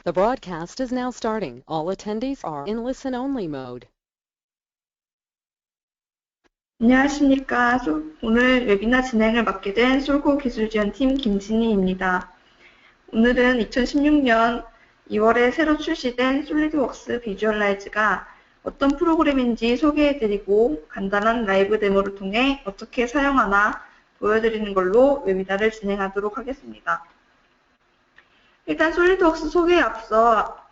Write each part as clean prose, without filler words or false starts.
The broadcast is now starting. All attendees are in listen-only mode. 안녕하십니까. 오늘 웨비나 진행을 맡게 된 솔고 기술지원팀 김진희입니다. 오늘은 2016년 2월에 새로 출시된 솔리드웍스 비주얼라이즈가 어떤 프로그램인지 소개해드리고 간단한 라이브 데모를 통해 어떻게 사용하나 보여드리는 걸로 웨비나를 진행하도록 하겠습니다. 일단 솔리드웍스 소개에 앞서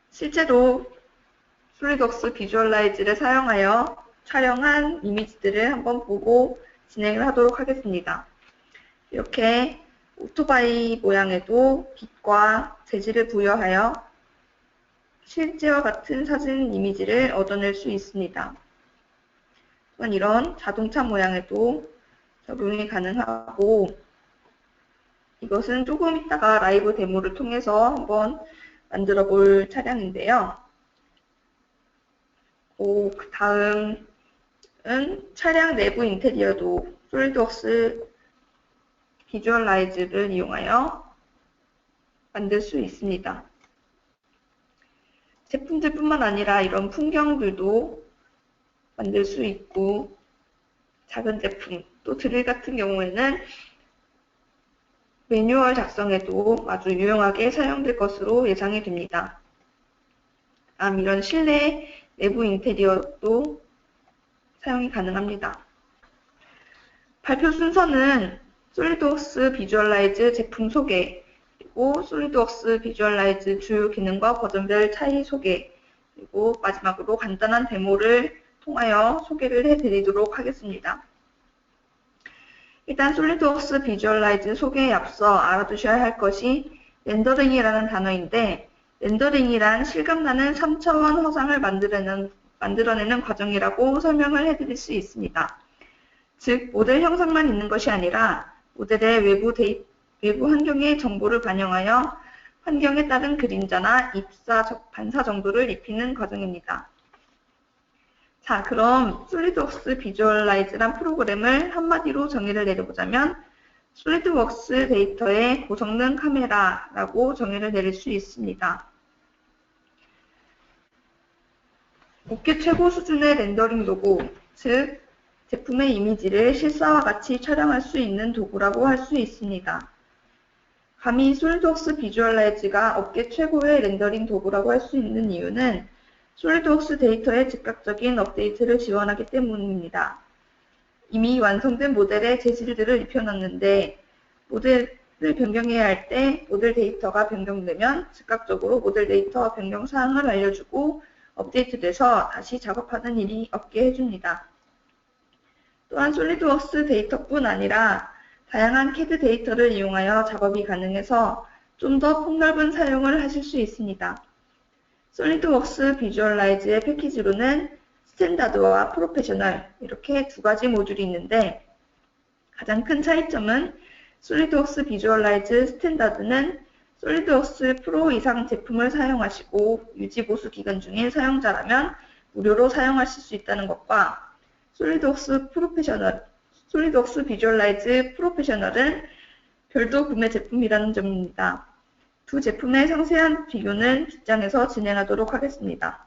실제로 솔리드웍스 비주얼라이즈를 사용하여 촬영한 이미지들을 한번 보고 진행을 하도록 하겠습니다. 이렇게 오토바이 모양에도 빛과 재질을 부여하여 실제와 같은 사진 이미지를 얻어낼 수 있습니다. 또한 이런 자동차 모양에도 적용이 가능하고, 이것은 조금 이따가 라이브 데모를 통해서 한번 만들어 볼 차량인데요. 그 다음은 차량 내부 인테리어도 솔리드웍스 비주얼라이즈를 이용하여 만들 수 있습니다. 제품들뿐만 아니라 이런 풍경들도 만들 수 있고, 작은 제품, 또 드릴 같은 경우에는 매뉴얼 작성에도 아주 유용하게 사용될 것으로 예상이 됩니다. 이런 실내 내부 인테리어도 사용이 가능합니다. 발표 순서는 솔리드웍스 비주얼라이즈 제품 소개, 그리고 솔리드웍스 비주얼라이즈 주요 기능과 버전별 차이 소개, 그리고 마지막으로 간단한 데모를 통하여 소개를 해드리도록 하겠습니다. 일단 솔리드웍스 비주얼라이즈 소개에 앞서 알아두셔야 할 것이 렌더링이라는 단어인데, 렌더링이란 실감나는 3차원 화상을 만들어내는 과정이라고 설명을 해드릴 수 있습니다. 즉, 모델 형상만 있는 것이 아니라 모델의 외부 환경의 정보를 반영하여 환경에 따른 그림자나 반사 정도를 입히는 과정입니다. 자, 그럼 솔리드웍스 비주얼라이즈란 프로그램을 한마디로 정의를 내려보자면 솔리드웍스 데이터의 고성능 카메라라고 정의를 내릴 수 있습니다. 업계 최고 수준의 렌더링 도구, 즉 제품의 이미지를 실사와 같이 촬영할 수 있는 도구라고 할 수 있습니다. 감히 솔리드웍스 비주얼라이즈가 업계 최고의 렌더링 도구라고 할 수 있는 이유는 솔리드웍스 데이터의 즉각적인 업데이트를 지원하기 때문입니다. 이미 완성된 모델의 재질들을 입혀놨는데 모델을 변경해야 할 때 모델 데이터가 변경되면 즉각적으로 모델 데이터 변경 사항을 알려주고 업데이트돼서 다시 작업하는 일이 없게 해줍니다. 또한 솔리드웍스 데이터뿐 아니라 다양한 CAD 데이터를 이용하여 작업이 가능해서 좀 더 폭넓은 사용을 하실 수 있습니다. 솔리드웍스 비주얼라이즈의 패키지로는 스탠다드와 프로페셔널, 이렇게 두 가지 모듈이 있는데, 가장 큰 차이점은 솔리드웍스 비주얼라이즈 스탠다드는 솔리드웍스 프로 이상 제품을 사용하시고 유지보수 기간 중인 사용자라면 무료로 사용하실 수 있다는 것과, 솔리드웍스 비주얼라이즈 프로페셔널은 별도 구매 제품이라는 점입니다. 두 제품의 상세한 비교는 뒷장에서 진행하도록 하겠습니다.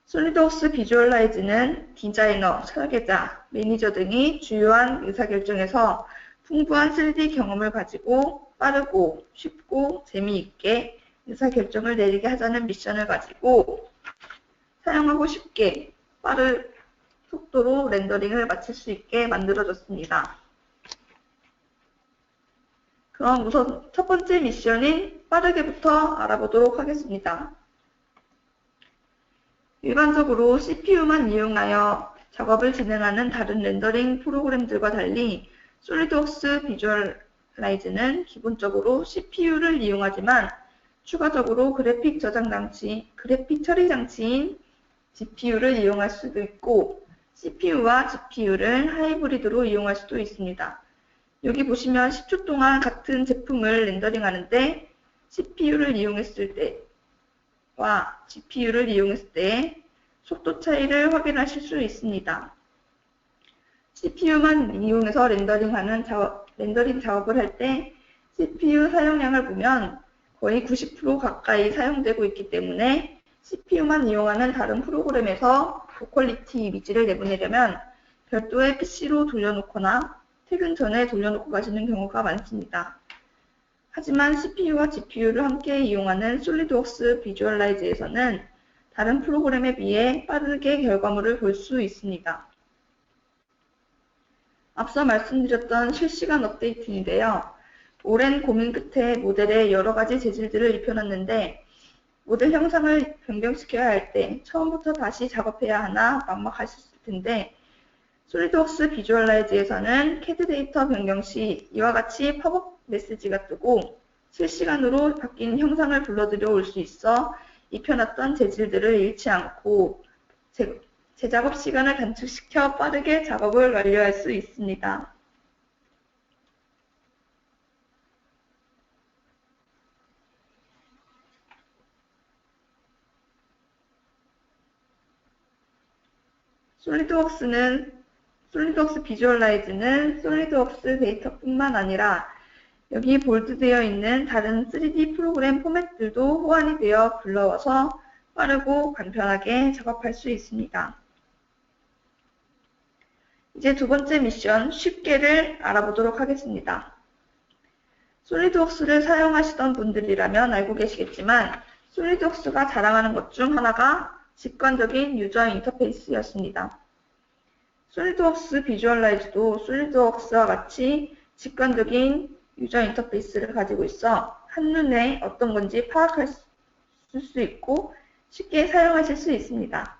솔리드웍스 비주얼라이즈는 디자이너, 설계자, 매니저 등이 주요한 의사결정에서 풍부한 3D 경험을 가지고 빠르고 쉽고 재미있게 의사결정을 내리게 하자는 미션을 가지고 사용하고 쉽게 빠른 속도로 렌더링을 마칠 수 있게 만들어졌습니다. 그럼 우선 첫 번째 미션인 빠르게부터 알아보도록 하겠습니다. 일반적으로 CPU만 이용하여 작업을 진행하는 다른 렌더링 프로그램들과 달리 솔리드웍스 비주얼라이즈는 기본적으로 CPU를 이용하지만 추가적으로 그래픽 처리 장치인 GPU를 이용할 수도 있고 CPU와 GPU를 하이브리드로 이용할 수도 있습니다. 여기 보시면 10초 동안 같은 제품을 렌더링하는데 CPU를 이용했을 때와 GPU를 이용했을 때 속도 차이를 확인하실 수 있습니다. CPU만 이용해서 렌더링하는 렌더링 작업을 할 때 CPU 사용량을 보면 거의 90% 가까이 사용되고 있기 때문에 CPU만 이용하는 다른 프로그램에서 고퀄리티 이미지를 내보내려면 별도의 PC로 돌려놓거나 퇴근 전에 돌려놓고 가시는 경우가 많습니다. 하지만 CPU와 GPU를 함께 이용하는 솔리드웍스 비주얼라이즈에서는 다른 프로그램에 비해 빠르게 결과물을 볼 수 있습니다. 앞서 말씀드렸던 실시간 업데이트인데요. 오랜 고민 끝에 모델에 여러 가지 재질들을 입혀놨는데 모델 형상을 변경시켜야 할 때 처음부터 다시 작업해야 하나 막막하셨을 텐데 솔리드웍스 비주얼라이즈에서는 CAD 데이터 변경 시 이와 같이 팝업 메시지가 뜨고 실시간으로 바뀐 형상을 불러들여 올 수 있어 입혀놨던 재질들을 잃지 않고 재작업 시간을 단축시켜 빠르게 작업을 완료할 수 있습니다. 솔리드웍스 비주얼라이즈는 솔리드웍스 데이터뿐만 아니라 여기 볼드되어 있는 다른 3D 프로그램 포맷들도 호환이 되어 불러와서 빠르고 간편하게 작업할 수 있습니다. 이제 두 번째 미션 쉽게를 알아보도록 하겠습니다. 솔리드웍스를 사용하시던 분들이라면 알고 계시겠지만 솔리드웍스가 자랑하는 것 중 하나가 직관적인 유저 인터페이스였습니다. 솔리드웍스 비주얼라이즈도 솔리드웍스와 같이 직관적인 유저 인터페이스를 가지고 있어 한눈에 어떤 건지 파악하실 수 있고 쉽게 사용하실 수 있습니다.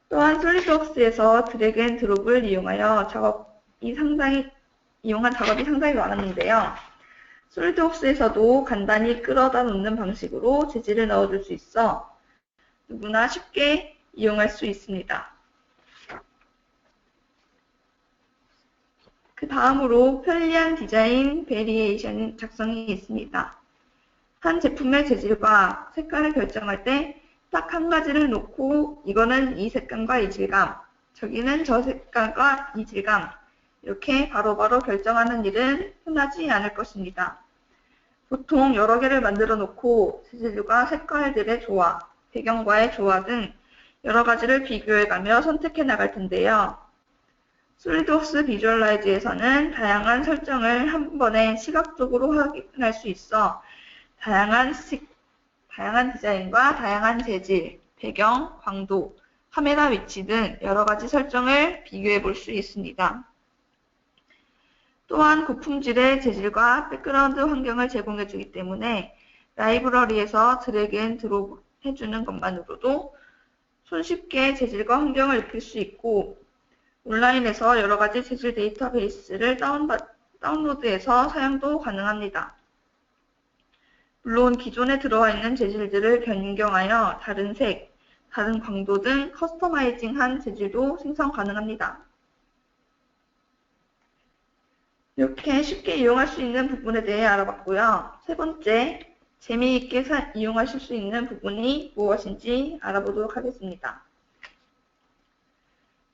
또한 솔리드웍스에서 드래그 앤 드롭을 이용한 작업이 상당히 많았는데요. 솔리드웍스에서도 간단히 끌어다 놓는 방식으로 재질을 넣어줄 수 있어 누구나 쉽게 이용할 수 있습니다. 그 다음으로 편리한 디자인 베리에이션 작성이 있습니다. 한 제품의 재질과 색깔을 결정할 때 딱 한 가지를 놓고 이거는 이 색감과 이 질감, 저기는 저 색감과 이 질감 이렇게 바로바로 결정하는 일은 흔하지 않을 것입니다. 보통 여러 개를 만들어 놓고 재질과 색깔들의 조화, 배경과의 조화 등 여러 가지를 비교해가며 선택해 나갈 텐데요. 솔리드웍스 비주얼라이즈에서는 다양한 설정을 한 번에 시각적으로 확인할 수 있어 다양한 디자인과 다양한 재질, 배경, 광도, 카메라 위치 등 여러 가지 설정을 비교해 볼 수 있습니다. 또한 고품질의 재질과 백그라운드 환경을 제공해 주기 때문에 라이브러리에서 드래그 앤 드롭 해주는 것만으로도 손쉽게 재질과 환경을 익힐 수 있고 온라인에서 여러 가지 재질 데이터베이스를 다운로드해서 사용도 가능합니다. 물론 기존에 들어와 있는 재질들을 변경하여 다른 색, 다른 광도 등 커스터마이징한 재질도 생성 가능합니다. 이렇게 쉽게 이용할 수 있는 부분에 대해 알아봤고요. 세 번째, 재미있게 이용하실 수 있는 부분이 무엇인지 알아보도록 하겠습니다.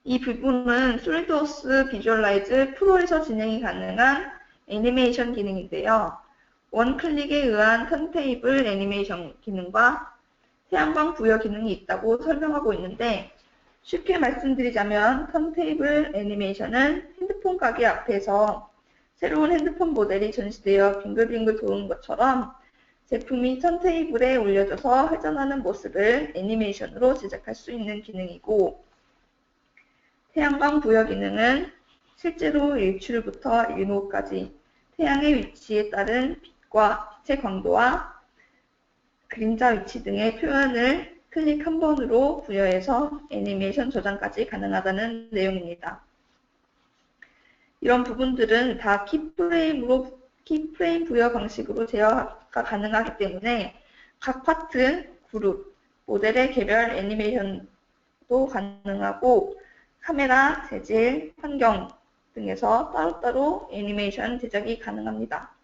이 부분은 솔리드웍스 비주얼라이즈 프로에서 진행이 가능한 애니메이션 기능인데요. 원클릭에 의한 턴테이블 애니메이션 기능과 태양광 부여 기능이 있다고 설명하고 있는데 쉽게 말씀드리자면 턴테이블 애니메이션은 핸드폰 가게 앞에서 새로운 핸드폰 모델이 전시되어 빙글빙글 도는 것처럼 제품이 턴테이블에 올려져서 회전하는 모습을 애니메이션으로 제작할 수 있는 기능이고 태양광 부여 기능은 실제로 일출부터 일몰까지 태양의 위치에 따른 빛과 빛의 광도와 그림자 위치 등의 표현을 클릭 한 번으로 부여해서 애니메이션 저장까지 가능하다는 내용입니다. 이런 부분들은 다 키프레임 부여 방식으로 제어가 가능하기 때문에 각 파트, 그룹, 모델의 개별 애니메이션도 가능하고 카메라, 재질, 환경 등에서 따로따로 애니메이션 제작이 가능합니다.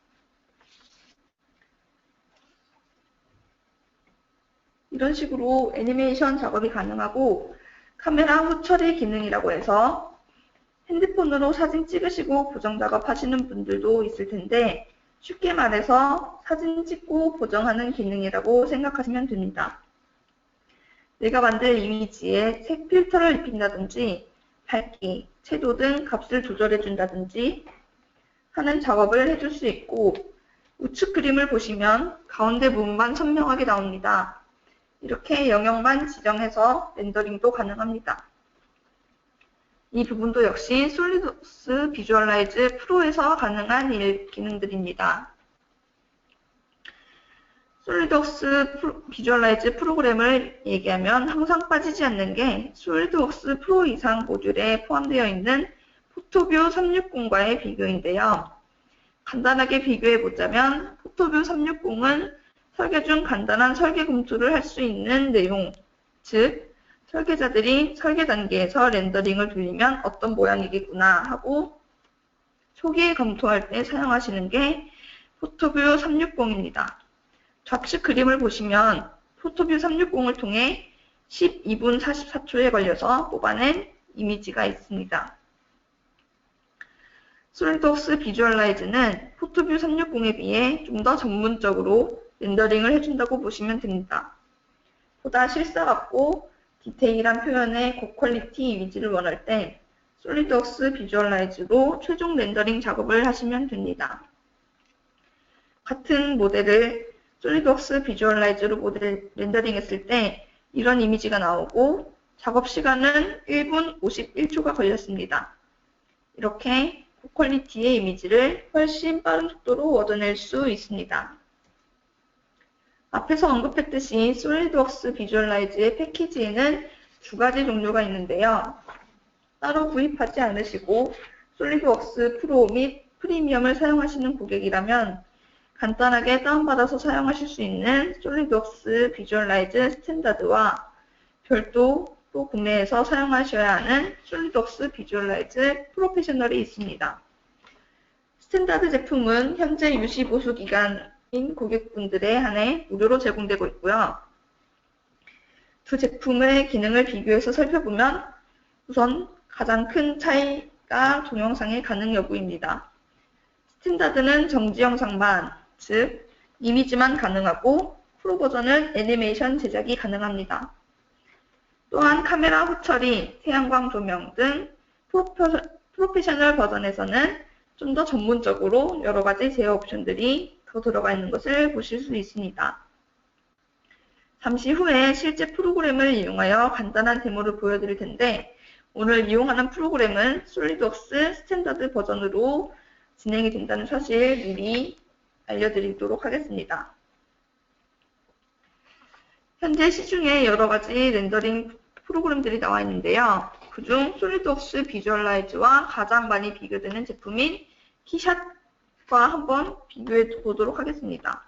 이런 식으로 애니메이션 작업이 가능하고 카메라 후처리 기능이라고 해서 핸드폰으로 사진 찍으시고 보정 작업하시는 분들도 있을 텐데 쉽게 말해서 사진 찍고 보정하는 기능이라고 생각하시면 됩니다. 내가 만든 이미지에 색 필터를 입힌다든지 밝기, 채도 등 값을 조절해 준다든지 하는 작업을 해줄 수 있고 우측 그림을 보시면 가운데 부분만 선명하게 나옵니다. 이렇게 영역만 지정해서 렌더링도 가능합니다. 이 부분도 역시 솔리드웍스 비주얼라이즈 프로에서 가능한 기능들입니다. 솔리드웍스 비주얼라이즈 프로그램을 얘기하면 항상 빠지지 않는 게 솔리드웍스 프로 이상 모듈에 포함되어 있는 포토뷰 360과의 비교인데요. 간단하게 비교해보자면 포토뷰 360은 설계 중 간단한 설계 검토를 할 수 있는 내용, 즉 설계자들이 설계 단계에서 렌더링을 돌리면 어떤 모양이겠구나 하고 초기에 검토할 때 사용하시는 게 포토뷰 360입니다. 좌측 그림을 보시면 포토뷰 360을 통해 12분 44초에 걸려서 뽑아낸 이미지가 있습니다. 솔리드웍스 비주얼라이즈는 포토뷰 360에 비해 좀 더 전문적으로 렌더링을 해준다고 보시면 됩니다. 보다 실사 같고 디테일한 표현의 고퀄리티 이미지를 원할 때 솔리드웍스 비주얼라이즈로 최종 렌더링 작업을 하시면 됩니다. 같은 모델을 솔리드웍스 비주얼라이즈로 모델 렌더링 했을 때 이런 이미지가 나오고 작업 시간은 1분 51초가 걸렸습니다. 이렇게 고퀄리티의 이미지를 훨씬 빠른 속도로 얻어낼 수 있습니다. 앞에서 언급했듯이 솔리드웍스 비주얼라이즈의 패키지에는 두 가지 종류가 있는데요. 따로 구입하지 않으시고 솔리드웍스 프로 및 프리미엄을 사용하시는 고객이라면 간단하게 다운받아서 사용하실 수 있는 솔리드웍스 비주얼라이즈 스탠다드와 별도로 구매해서 사용하셔야 하는 솔리드웍스 비주얼라이즈 프로페셔널이 있습니다. 스탠다드 제품은 현재 유지 보수 기간인 고객분들에 한해 무료로 제공되고 있고요. 두 제품의 기능을 비교해서 살펴보면 우선 가장 큰 차이가 동영상의 가능 여부입니다. 스탠다드는 정지 영상만, 즉 이미지만 가능하고 프로 버전은 애니메이션 제작이 가능합니다. 또한 카메라 후처리, 태양광 조명 등 프로페셔널 버전에서는 좀 더 전문적으로 여러 가지 제어 옵션들이 더 들어가 있는 것을 보실 수 있습니다. 잠시 후에 실제 프로그램을 이용하여 간단한 데모를 보여드릴 텐데 오늘 이용하는 프로그램은 솔리드웍스 스탠다드 버전으로 진행이 된다는 사실 미리 알려드리도록 하겠습니다. 현재 시중에 여러 가지 렌더링 프로그램들이 나와 있는데요. 그중 솔리드웍스 비주얼라이즈와 가장 많이 비교되는 제품인 키샷과 한번 비교해 보도록 하겠습니다.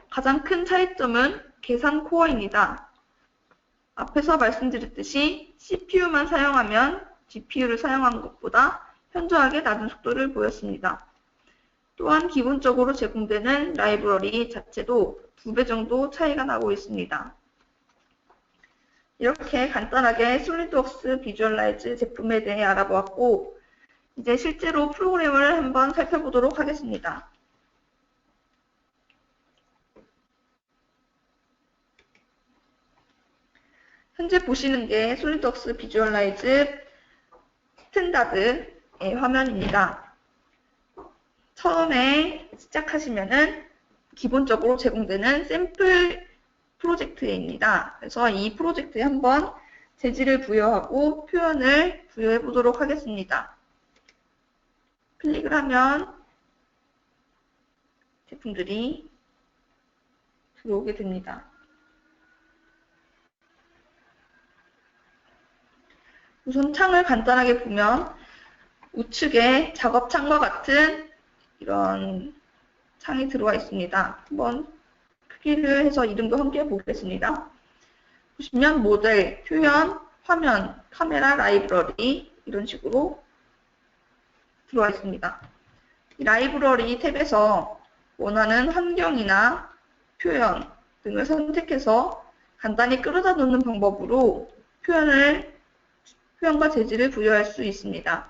가장 큰 차이점은 계산 코어입니다. 앞에서 말씀드렸듯이 CPU만 사용하면 GPU를 사용한 것보다 현저하게 낮은 속도를 보였습니다. 또한 기본적으로 제공되는 라이브러리 자체도 2배 정도 차이가 나고 있습니다. 이렇게 간단하게 솔리드웍스 비주얼라이즈 제품에 대해 알아보았고 이제 실제로 프로그램을 한번 살펴보도록 하겠습니다. 현재 보시는 게 솔리드웍스 비주얼라이즈 스탠다드의 화면입니다. 처음에 시작하시면은 기본적으로 제공되는 샘플 프로젝트입니다. 그래서 이 프로젝트에 한번 재질을 부여하고 표현을 부여해 보도록 하겠습니다. 클릭을 하면 제품들이 들어오게 됩니다. 우선 창을 간단하게 보면 우측에 작업창과 같은 이런 창이 들어와 있습니다. 한번 크기를 해서 이름도 함께 보겠습니다. 보시면 모델, 표현, 화면, 카메라, 라이브러리 이런 식으로 들어와 있습니다. 이 라이브러리 탭에서 원하는 환경이나 표현 등을 선택해서 간단히 끌어다 놓는 방법으로 표현을 표현과 재질을 부여할 수 있습니다.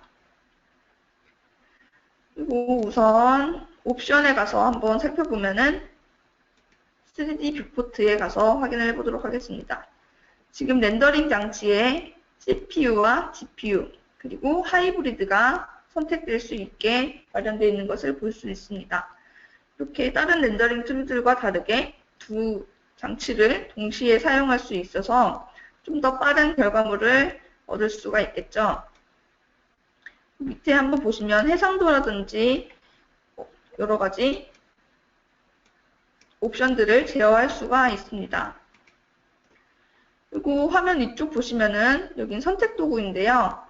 그리고 우선 옵션에 가서 한번 살펴보면은 3D 뷰포트에 가서 확인을 해보도록 하겠습니다. 지금 렌더링 장치에 CPU와 GPU 그리고 하이브리드가 선택될 수 있게 마련되어 있는 것을 볼 수 있습니다. 이렇게 다른 렌더링 툴들과 다르게 두 장치를 동시에 사용할 수 있어서 좀 더 빠른 결과물을 얻을 수가 있겠죠. 밑에 한번 보시면 해상도라든지 여러 가지 옵션들을 제어할 수가 있습니다. 그리고 화면 위쪽 보시면은 여긴 선택 도구인데요.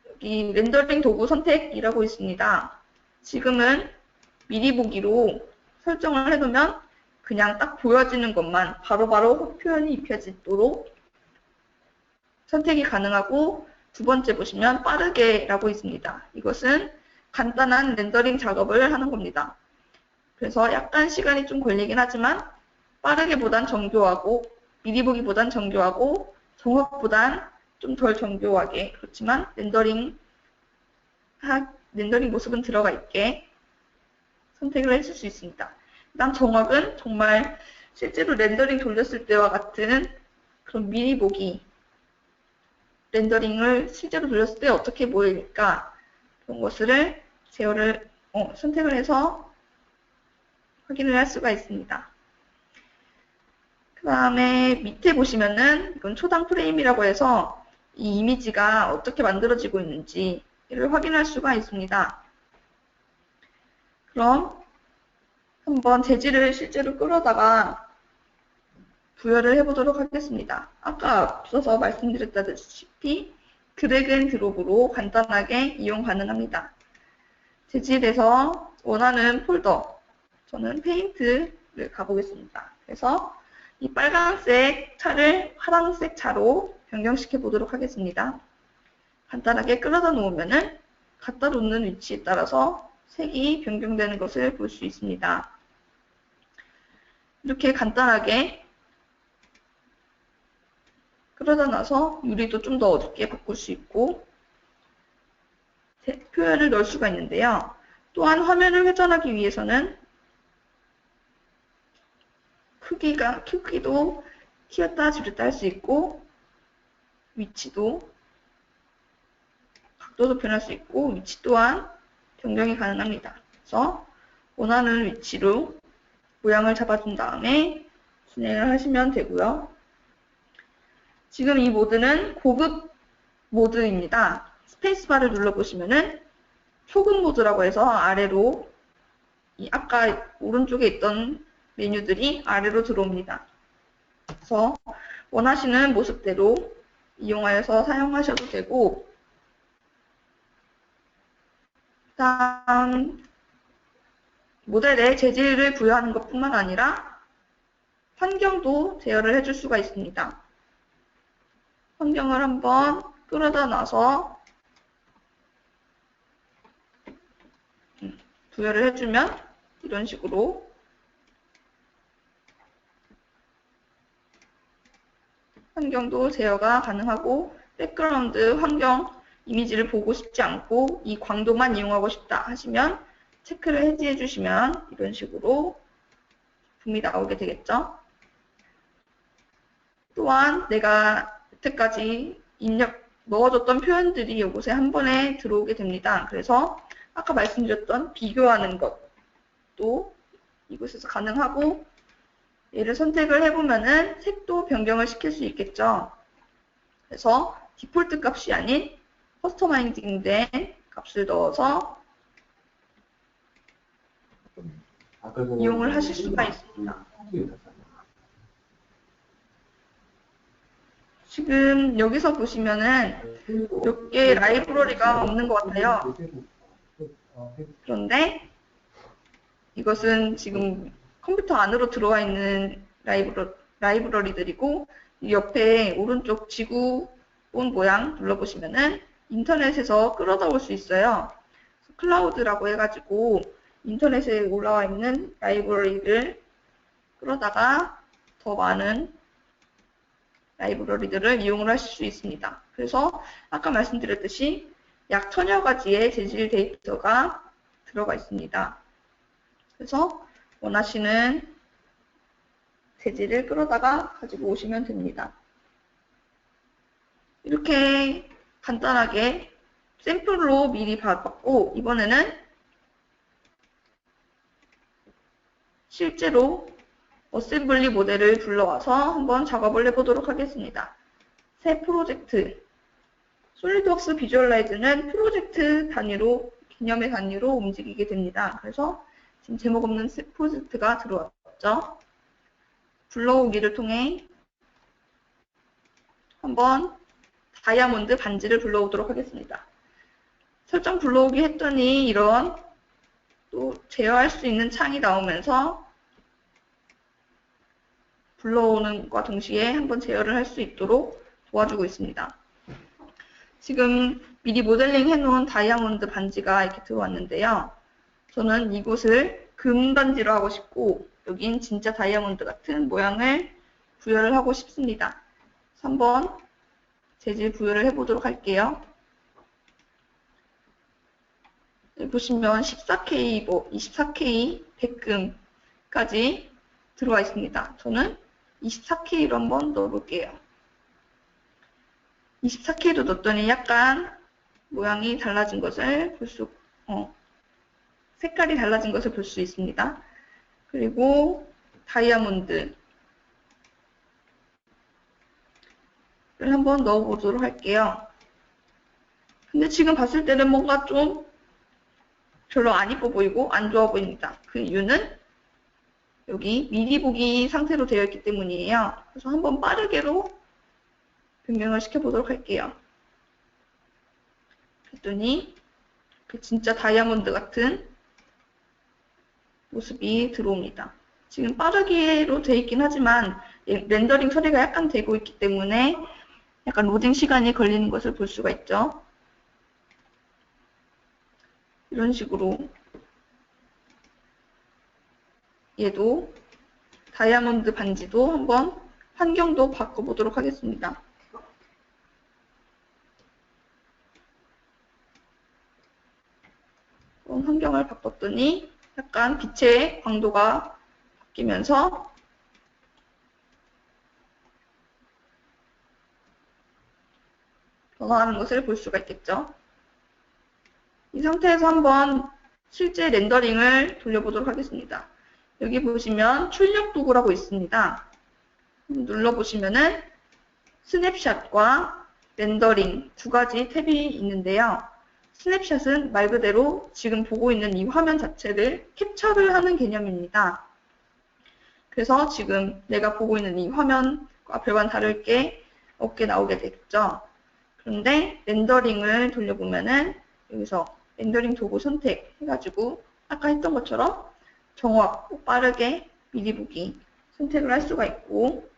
여기 렌더링 도구 선택이라고 있습니다. 지금은 미리 보기로 설정을 해두면 그냥 딱 보여지는 것만 바로바로 표현이 입혀지도록 선택이 가능하고, 두 번째 보시면 빠르게라고 있습니다. 이것은 간단한 렌더링 작업을 하는 겁니다. 그래서 약간 시간이 좀 걸리긴 하지만 빠르게보단 정교하고, 미리 보기보단 정교하고, 정확보단 좀 덜 정교하게, 그렇지만 렌더링 모습은 들어가 있게 선택을 해줄 수 있습니다. 그다음 정확은 정말 실제로 렌더링 돌렸을 때와 같은 그런 미리 보기, 렌더링을 실제로 돌렸을 때 어떻게 보일까, 그런 것을 선택을 해서 확인을 할 수가 있습니다. 그 다음에 밑에 보시면은 이건 초당 프레임이라고 해서 이 이미지가 어떻게 만들어지고 있는지를 확인할 수가 있습니다. 그럼 한번 재질을 실제로 끌어다가 부여를 해보도록 하겠습니다. 아까 앞서서 말씀드렸다시피 드래그 앤 드롭으로 간단하게 이용 가능합니다. 재질에서 원하는 폴더, 저는 페인트를 가보겠습니다. 그래서 이 빨간색 차를 파란색 차로 변경시켜 보도록 하겠습니다. 간단하게 끌어다 놓으면은 갖다 놓는 위치에 따라서 색이 변경되는 것을 볼 수 있습니다. 이렇게 간단하게 끌어다 놔서 유리도 좀 더 어둡게 바꿀 수 있고 표현을 넣을 수가 있는데요. 또한 화면을 회전하기 위해서는 크기도 키웠다 줄였다 할 수 있고, 위치도, 각도도 변할 수 있고, 위치 또한 변경이 가능합니다. 그래서 원하는 위치로 모양을 잡아준 다음에 진행을 하시면 되고요. 지금 이 모드는 고급 모드입니다. 스페이스바를 눌러보시면은 초급 모드라고 해서 아래로, 아까 오른쪽에 있던 메뉴들이 아래로 들어옵니다. 그래서 원하시는 모습대로 이용하여서 사용하셔도 되고, 다음 모델에 재질을 부여하는 것뿐만 아니라 환경도 제어를 해줄 수가 있습니다. 환경을 한번 끌어다 놔서 부여를 해주면 이런 식으로 환경도 제어가 가능하고, 백그라운드 환경 이미지를 보고 싶지 않고 이 광도만 이용하고 싶다 하시면 체크를 해지해 주시면 이런 식으로 붐이 나오게 되겠죠. 또한 내가 여태까지 넣어줬던 표현들이 이곳에 한 번에 들어오게 됩니다. 그래서 아까 말씀드렸던 비교하는 것도 이곳에서 가능하고, 얘를 선택을 해보면은 색도 변경을 시킬 수 있겠죠. 그래서 디폴트 값이 아닌 커스터마이징된 값을 넣어서 이용을 하실 수가 있습니다. 지금 여기서 보시면은 몇 개의 라이브러리가 없는 것 같아요. 그런데 이것은 지금 컴퓨터 안으로 들어와 있는 라이브러리들이고, 옆에 오른쪽 지구본 모양 눌러보시면은 인터넷에서 끌어다 올 수 있어요. 클라우드라고 해가지고 인터넷에 올라와 있는 라이브러리를 끌어다가 더 많은 라이브러리들을 이용을 하실 수 있습니다. 그래서 아까 말씀드렸듯이 약 1000여 가지의 재질 데이터가 들어가 있습니다. 그래서 원하시는 재질을 끌어다가 가지고 오시면 됩니다. 이렇게 간단하게 샘플로 미리 봤고, 이번에는 실제로 어셈블리 모델을 불러와서 한번 작업을 해보도록 하겠습니다. 새 프로젝트. 솔리드웍스 비주얼라이즈는 프로젝트 단위로, 개념의 단위로 움직이게 됩니다. 그래서 지금 제목 없는 새 프로젝트가 들어왔죠. 불러오기를 통해 한번 다이아몬드 반지를 불러오도록 하겠습니다. 설정 불러오기 했더니 이런 또 제어할 수 있는 창이 나오면서 불러오는 것과 동시에 한번 제어를 할 수 있도록 도와주고 있습니다. 지금 미리 모델링 해놓은 다이아몬드 반지가 이렇게 들어왔는데요. 저는 이곳을 금 반지로 하고 싶고 여긴 진짜 다이아몬드 같은 모양을 부여를 하고 싶습니다. 그래서 한번 재질 부여를 해보도록 할게요. 여기 보시면 14K, 24K 백금까지 들어와 있습니다. 저는 24K로 한번 넣어볼게요. 24K도 넣었더니 약간 모양이 달라진 것을 색깔이 달라진 것을 볼 수 있습니다. 그리고 다이아몬드를 한번 넣어보도록 할게요. 근데 지금 봤을 때는 뭔가 좀 별로 안 이뻐 보이고 안 좋아 보입니다. 그 이유는 여기 미리 보기 상태로 되어 있기 때문이에요. 그래서 한번 빠르게로 변경을 시켜보도록 할게요. 그랬더니 그 진짜 다이아몬드 같은 모습이 들어옵니다. 지금 빠르게로 되어 있긴 하지만 렌더링 처리가 약간 되고 있기 때문에 약간 로딩 시간이 걸리는 것을 볼 수가 있죠. 이런 식으로 얘도 다이아몬드 반지도 한번 환경도 바꿔보도록 하겠습니다. 환경을 바꿨더니 약간 빛의 광도가 바뀌면서 변화하는 것을 볼 수가 있겠죠. 이 상태에서 한번 실제 렌더링을 돌려보도록 하겠습니다. 여기 보시면 출력 도구라고 있습니다. 눌러보시면은 스냅샷과 렌더링 두 가지 탭이 있는데요. 스냅샷은 말 그대로 지금 보고 있는 이 화면 자체를 캡처를 하는 개념입니다. 그래서 지금 내가 보고 있는 이 화면과 별반 다를 게 없게 나오게 되겠죠. 그런데 렌더링을 돌려보면은 여기서 렌더링 도구 선택해가지고 아까 했던 것처럼 정확하고 빠르게 미리 보기 선택을 할 수가 있고,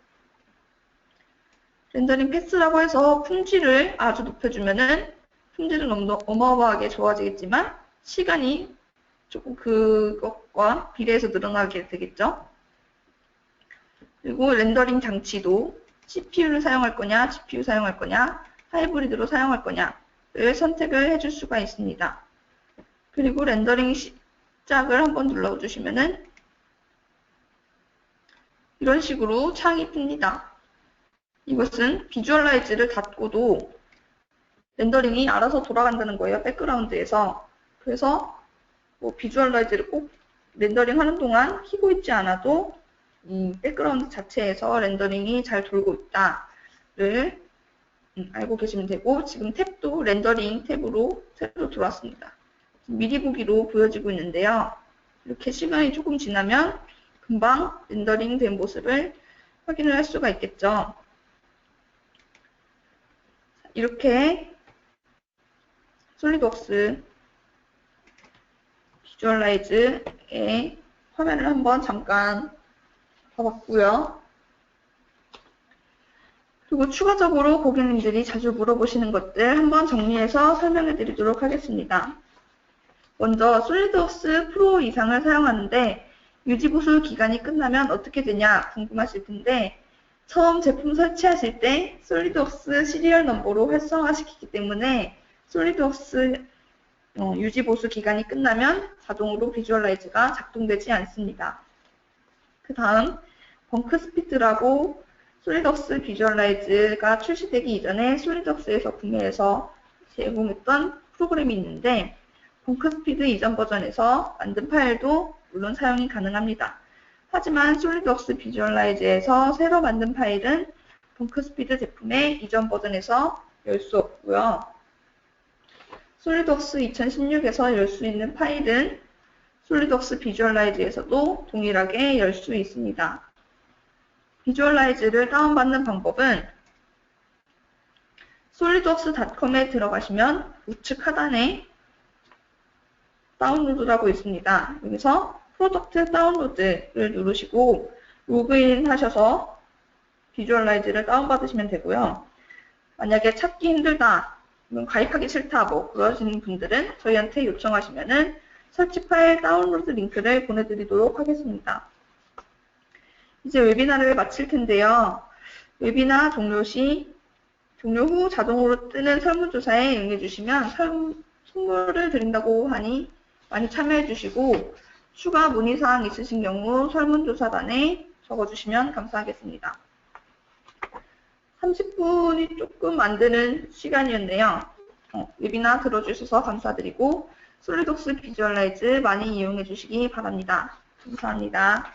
렌더링 패스라고 해서 품질을 아주 높여주면은 품질은 어마어마하게 좋아지겠지만 시간이 조금 그것과 비례해서 늘어나게 되겠죠. 그리고 렌더링 장치도 CPU를 사용할 거냐, GPU 사용할 거냐, 하이브리드로 사용할 거냐를 선택을 해줄 수가 있습니다. 그리고 렌더링 시작을 한번 눌러주시면은 이런 식으로 창이 뜹니다. 이것은 비주얼라이즈를 닫고도 렌더링이 알아서 돌아간다는 거예요. 백그라운드에서. 그래서 뭐 비주얼라이즈를 꼭 렌더링 하는 동안 켜고 있지 않아도 이 백그라운드 자체에서 렌더링이 잘 돌고 있다를 알고 계시면 되고, 지금 탭도 렌더링 탭으로 새로 들어왔습니다. 미리 보기로 보여지고 있는데요. 이렇게 시간이 조금 지나면 금방 렌더링 된 모습을 확인을 할 수가 있겠죠. 이렇게 솔리드웍스 비주얼라이즈의 화면을 한번 잠깐 봐봤고요. 그리고 추가적으로 고객님들이 자주 물어보시는 것들 한번 정리해서 설명해 드리도록 하겠습니다. 먼저 솔리드웍스 프로 이상을 사용하는데 유지보수 기간이 끝나면 어떻게 되냐 궁금하실 텐데, 처음 제품 설치하실 때 솔리드웍스 시리얼 넘버로 활성화시키기 때문에 솔리드웍스 유지 보수 기간이 끝나면 자동으로 비주얼라이즈가 작동되지 않습니다. 그 다음 벙크스피드라고 솔리드웍스 비주얼라이즈가 출시되기 이전에 솔리드웍스에서 구매해서 제공했던 프로그램이 있는데 벙크스피드 이전 버전에서 만든 파일도 물론 사용이 가능합니다. 하지만 솔리드웍스 비주얼라이즈에서 새로 만든 파일은 벙크스피드 제품의 이전 버전에서 열 수 없고요. 솔리드웍스 2016에서 열 수 있는 파일은 솔리드웍스 비주얼라이즈에서도 동일하게 열 수 있습니다. 비주얼라이즈를 다운받는 방법은 solidworks.com에 들어가시면 우측 하단에 다운로드라고 있습니다. 여기서 프로덕트 다운로드를 누르시고 로그인 하셔서 비주얼라이즈를 다운받으시면 되고요. 만약에 찾기 힘들다, 가입하기 싫다, 그러시는 분들은 저희한테 요청하시면은 설치 파일 다운로드 링크를 보내드리도록 하겠습니다. 이제 웨비나를 마칠 텐데요. 웨비나 종료 후 자동으로 뜨는 설문조사에 응해주시면 선물을 드린다고 하니 많이 참여해주시고 추가 문의사항 있으신 경우 설문조사단에 적어주시면 감사하겠습니다. 30분이 조금 안 되는 시간이었네요. 웨비나 들어주셔서 감사드리고 솔리드웍스 비주얼라이즈 많이 이용해 주시기 바랍니다. 감사합니다.